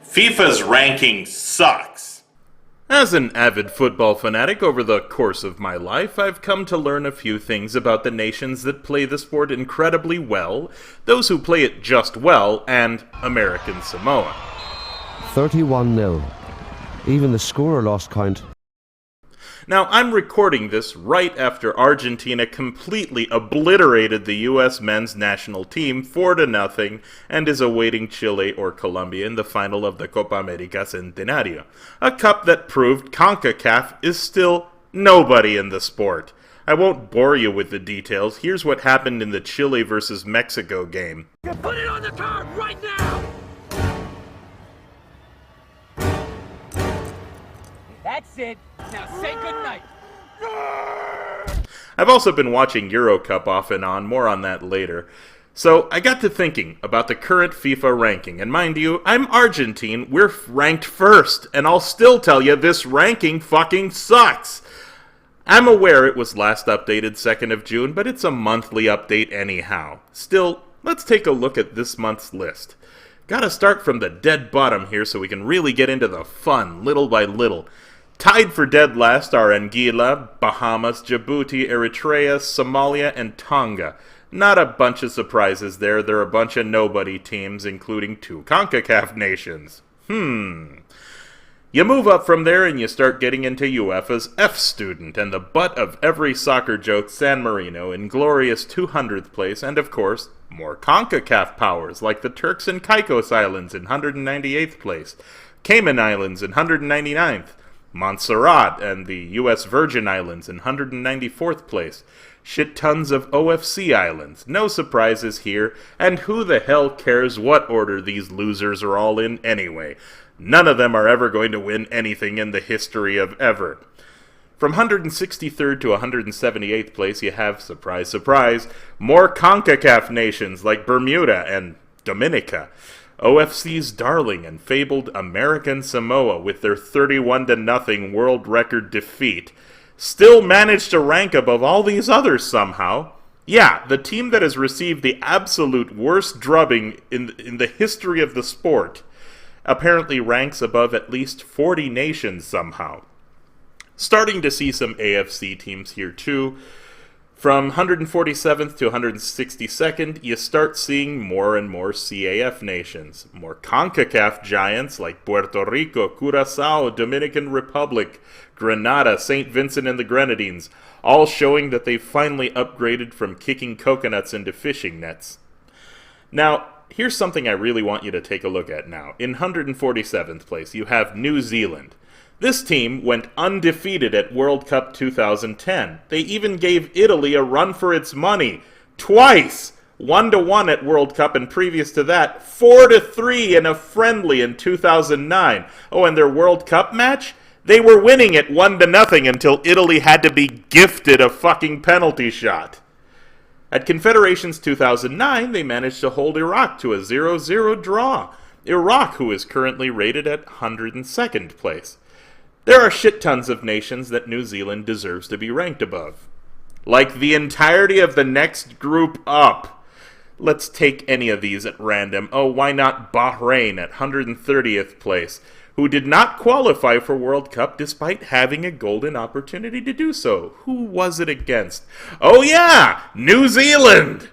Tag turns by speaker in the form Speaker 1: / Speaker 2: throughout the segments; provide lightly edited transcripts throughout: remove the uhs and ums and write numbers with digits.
Speaker 1: FIFA's ranking sucks.
Speaker 2: As an avid football fanatic over the course of my life, I've come to learn a few things about the nations that play the sport incredibly well, those who play it just well, and American Samoa.
Speaker 3: 31-0. Even the scorer lost count.
Speaker 2: Now, I'm recording this right after Argentina completely obliterated the U.S. men's national team 4-0 and is awaiting Chile or Colombia in the final of the Copa America centenario, a cup that proved CONCACAF is still nobody in the sport. I won't bore you with the details. Here's what happened in the Chile versus Mexico game.
Speaker 4: Put it on the card right now! That's it. Now say goodnight.
Speaker 2: I've also been watching EuroCup off and on, more on that later. So I got to thinking about the current FIFA ranking, and mind you, I'm Argentine, we're ranked first, and I'll still tell you this ranking fucking sucks. I'm aware it was last updated 2nd of June, but it's a monthly update anyhow. Still, let's take a look at this month's list. Gotta start from the dead bottom here so we can really get into the fun, little by little. Tied for dead last are Anguilla, Bahamas, Djibouti, Eritrea, Somalia, and Tonga. Not a bunch of surprises there. They're a bunch of nobody teams, including 2 CONCACAF nations. You move up from there and you start getting into UEFA's F student and the butt of every soccer joke, San Marino, in glorious 200th place, and of course, more CONCACAF powers like the Turks and Caicos Islands in 198th place, Cayman Islands in 199th, Montserrat and the U.S. Virgin Islands in 194th place. Shit tons of OFC islands. No surprises here. And who the hell cares what order these losers are all in anyway? None of them are ever going to win anything in the history of ever. From 163rd to 178th place, you have, surprise, surprise, more CONCACAF nations like Bermuda and Dominica. OFC's darling and fabled American Samoa, with their 31-0 world record defeat, still managed to rank above all these others somehow. Yeah, the team that has received the absolute worst drubbing in the history of the sport apparently ranks above at least 40 nations somehow. Starting to see some AFC teams here too. From 147th to 162nd, you start seeing more and more CAF nations. More CONCACAF giants like Puerto Rico, Curaçao, Dominican Republic, Grenada, St. Vincent and the Grenadines, all showing that they've finally upgraded from kicking coconuts into fishing nets. Now, here's something I really want you to take a look at now. In 147th place, you have New Zealand. This team went undefeated at World Cup 2010. They even gave Italy a run for its money. Twice! 1-1 at World Cup, and previous to that, 4-3 in a friendly in 2009. Oh, and their World Cup match? They were winning it 1-0 until Italy had to be gifted a fucking penalty shot. At Confederations 2009, they managed to hold Iraq to a 0-0 draw. Iraq, who is currently rated at 102nd place. There are shit tons of nations that New Zealand deserves to be ranked above. Like the entirety of the next group up. Let's take any of these at random. Oh, why not Bahrain at 130th place, who did not qualify for World Cup despite having a golden opportunity to do so. Who was it against? Oh yeah, New Zealand!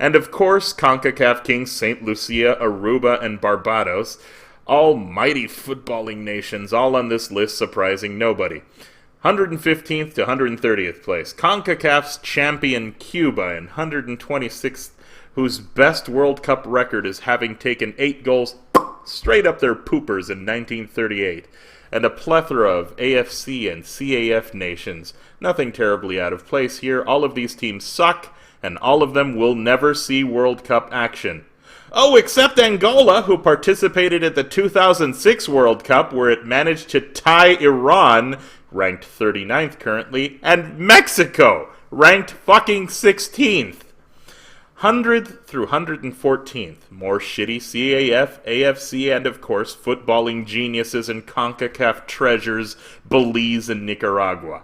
Speaker 2: And of course, CONCACAF kings St. Lucia, Aruba, and Barbados. All mighty footballing nations, all on this list surprising nobody. 115th to 130th place. CONCACAF's champion Cuba in 126th, whose best World Cup record is having taken 8 goals straight up their poopers in 1938. And a plethora of AFC and CAF nations. Nothing terribly out of place here. All of these teams suck, and all of them will never see World Cup action. Oh, except Angola, who participated at the 2006 World Cup, where it managed to tie Iran, ranked 39th currently, and Mexico, ranked fucking 16th. 100th through 114th, more shitty CAF, AFC, and of course, footballing geniuses and CONCACAF treasures, Belize and Nicaragua.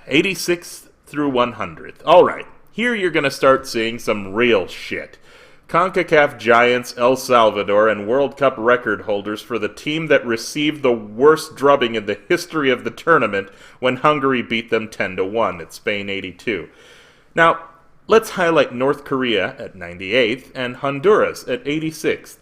Speaker 2: 86th through 100th. Alright, here you're gonna start seeing some real shit. CONCACAF giants El Salvador and World Cup record holders for the team that received the worst drubbing in the history of the tournament when Hungary beat them 10-1 at Spain 82. Now, let's highlight North Korea at 98th and Honduras at 86th.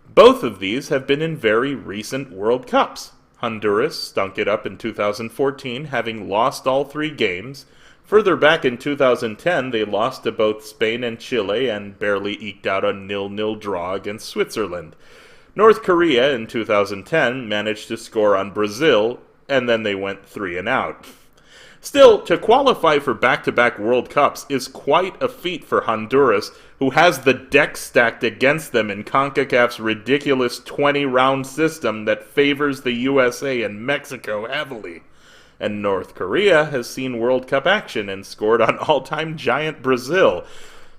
Speaker 2: Both of these have been in very recent World Cups. Honduras stunk it up in 2014, having lost all 3 games. Further back in 2010, they lost to both Spain and Chile and barely eked out a 0-0 draw against Switzerland. North Korea in 2010 managed to score on Brazil, and then they went 3 and out. Still, to qualify for back-to-back World Cups is quite a feat for Honduras, who has the deck stacked against them in CONCACAF's ridiculous 20-round system that favors the USA and Mexico heavily. And North Korea has seen World Cup action and scored on all-time giant Brazil.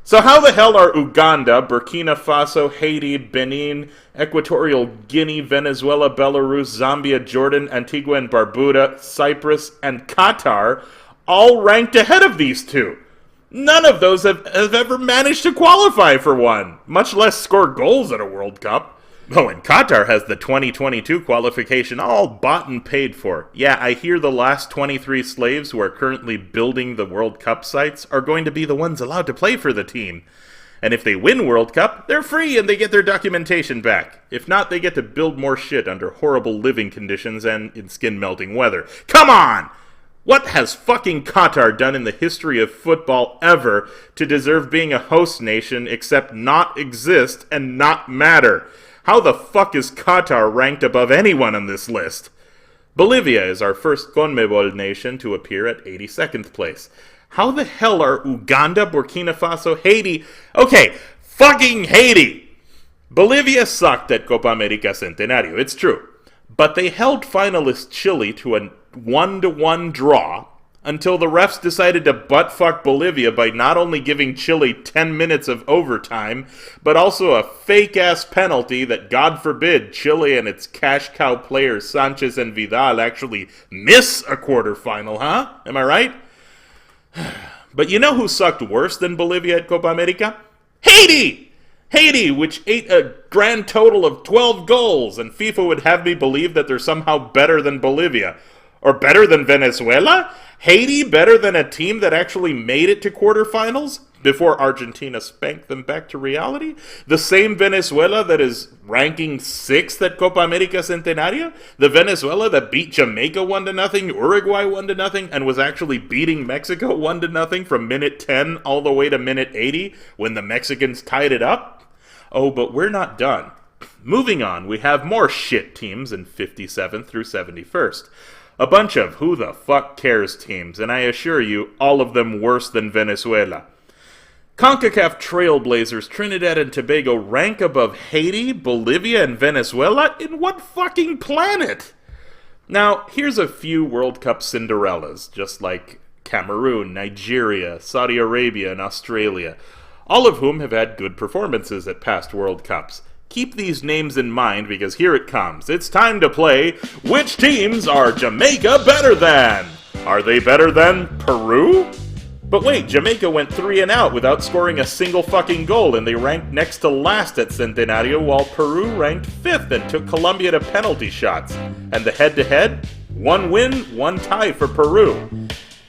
Speaker 2: So how the hell are Uganda, Burkina Faso, Haiti, Benin, Equatorial Guinea, Venezuela, Belarus, Zambia, Jordan, Antigua and Barbuda, Cyprus, and Qatar all ranked ahead of these two? None of those have ever managed to qualify for one, much less score goals at a World Cup. Oh, and Qatar has the 2022 qualification all bought and paid for. Yeah, I hear the last 23 slaves who are currently building the World Cup sites are going to be the ones allowed to play for the team. And if they win World Cup, they're free and they get their documentation back. If not, they get to build more shit under horrible living conditions and in skin-melting weather. Come on! What has fucking Qatar done in the history of football ever to deserve being a host nation except not exist and not matter? How the fuck is Qatar ranked above anyone on this list? Bolivia is our first CONMEBOL nation to appear at 82nd place. How the hell are Uganda, Burkina Faso, Haiti... Okay, fucking Haiti! Bolivia sucked at Copa America Centenario, it's true. But they held finalist Chile to a 1-1 draw until the refs decided to butt-fuck Bolivia by not only giving Chile 10 minutes of overtime, but also a fake-ass penalty that, God forbid, Chile and its cash cow players Sanchez and Vidal actually miss a quarterfinal, huh? Am I right? But you know who sucked worse than Bolivia at Copa America? Haiti! Haiti, which ate a grand total of 12 goals, and FIFA would have me believe that they're somehow better than Bolivia. Or better than Venezuela? Haiti better than a team that actually made it to quarterfinals before Argentina spanked them back to reality? The same Venezuela that is ranking 6th at Copa America Centenario? The Venezuela that beat Jamaica 1-0, Uruguay 1-0, and was actually beating Mexico 1-0 from minute 10 all the way to minute 80 when the Mexicans tied it up? Oh, but we're not done. Moving on, we have more shit teams in 57th through 71st. A bunch of who the fuck cares teams, and I assure you, all of them worse than Venezuela. CONCACAF Trailblazers Trinidad and Tobago rank above Haiti, Bolivia, and Venezuela? In what fucking planet? Now, here's a few World Cup Cinderellas, just like Cameroon, Nigeria, Saudi Arabia, and Australia, all of whom have had good performances at past World Cups. Keep these names in mind because here it comes. It's time to play Which Teams Are Jamaica Better Than? Are they better than Peru? But wait, Jamaica went 3 and out without scoring a single fucking goal, and they ranked next to last at Centenario, while Peru ranked 5th and took Colombia to penalty shots. And the head-to-head? 1 win, 1 tie for Peru.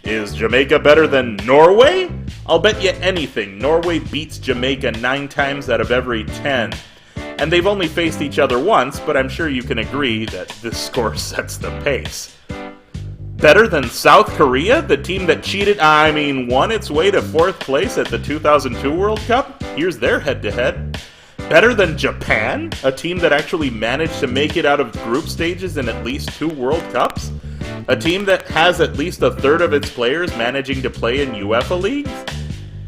Speaker 2: Is Jamaica better than Norway? I'll bet you anything, Norway beats Jamaica 9 times out of every 10. And they've only faced each other once, but I'm sure you can agree that this score sets the pace. Better than South Korea, the team that won its way to 4th place at the 2002 World Cup? Here's their head-to-head. Better than Japan, a team that actually managed to make it out of group stages in at least 2 World Cups? A team that has at least a third of its players managing to play in UEFA leagues?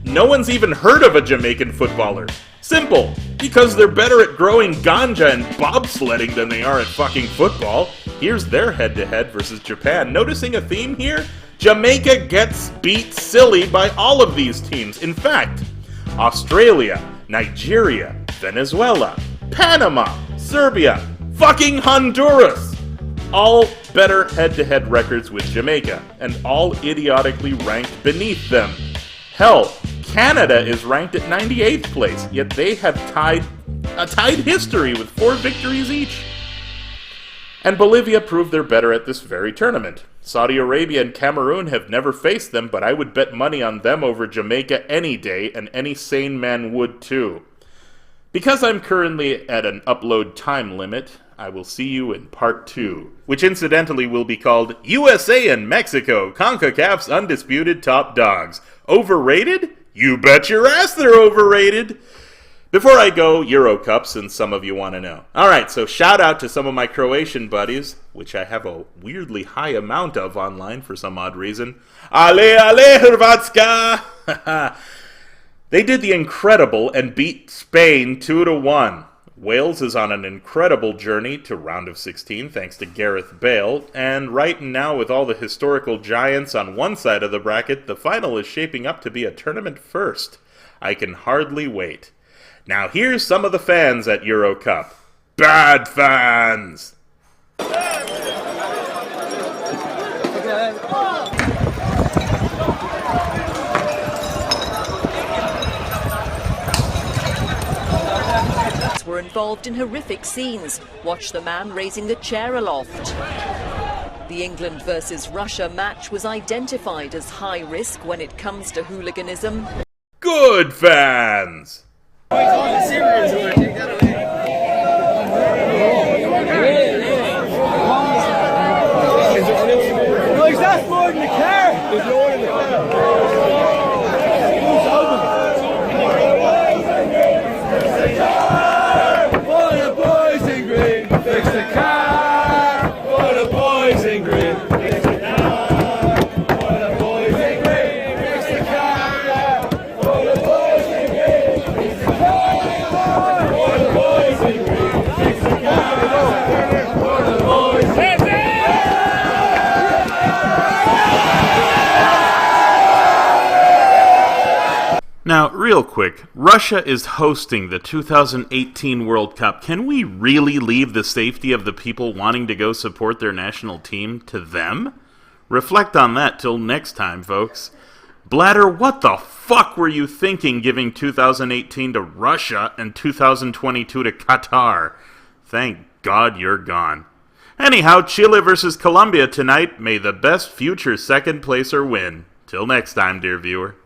Speaker 2: No one's even heard of a Jamaican footballer. Simple, because they're better at growing ganja and bobsledding than they are at fucking football. Here's their head-to-head versus Japan. Noticing a theme here? Jamaica gets beat silly by all of these teams. In fact, Australia, Nigeria, Venezuela, Panama, Serbia, fucking Honduras. All better head-to-head records with Jamaica, and all idiotically ranked beneath them. Hell, Canada is ranked at 98th place, yet they have tied history with 4 victories each. And Bolivia proved they're better at this very tournament. Saudi Arabia and Cameroon have never faced them, but I would bet money on them over Jamaica any day, and any sane man would too. Because I'm currently at an upload time limit, I will see you in part 2, which incidentally will be called USA and Mexico, CONCACAF's undisputed top dogs. Overrated? You bet your ass they're overrated! Before I go, EuroCup, since some of you want to know. Alright, so shout out to some of my Croatian buddies, which I have a weirdly high amount of online for some odd reason. Ale, Hrvatska! They did the incredible and beat Spain 2-1. Wales is on an incredible journey to round of 16 thanks to Gareth Bale, and right now with all the historical giants on one side of the bracket, the final is shaping up to be a tournament first. I can hardly wait. Now here's some of the fans at EuroCup. Bad fans!
Speaker 5: Were involved in horrific scenes. Watch the man raising the chair aloft. The England versus Russia match was identified as high risk when it comes to hooliganism.
Speaker 2: Good fans! Now, real quick, Russia is hosting the 2018 World Cup. Can we really leave the safety of the people wanting to go support their national team to them? Reflect on that till next time, folks. Bladder, what the fuck were you thinking giving 2018 to Russia and 2022 to Qatar? Thank God you're gone. Anyhow, Chile versus Colombia tonight. May the best future second placer win. Till next time, dear viewer.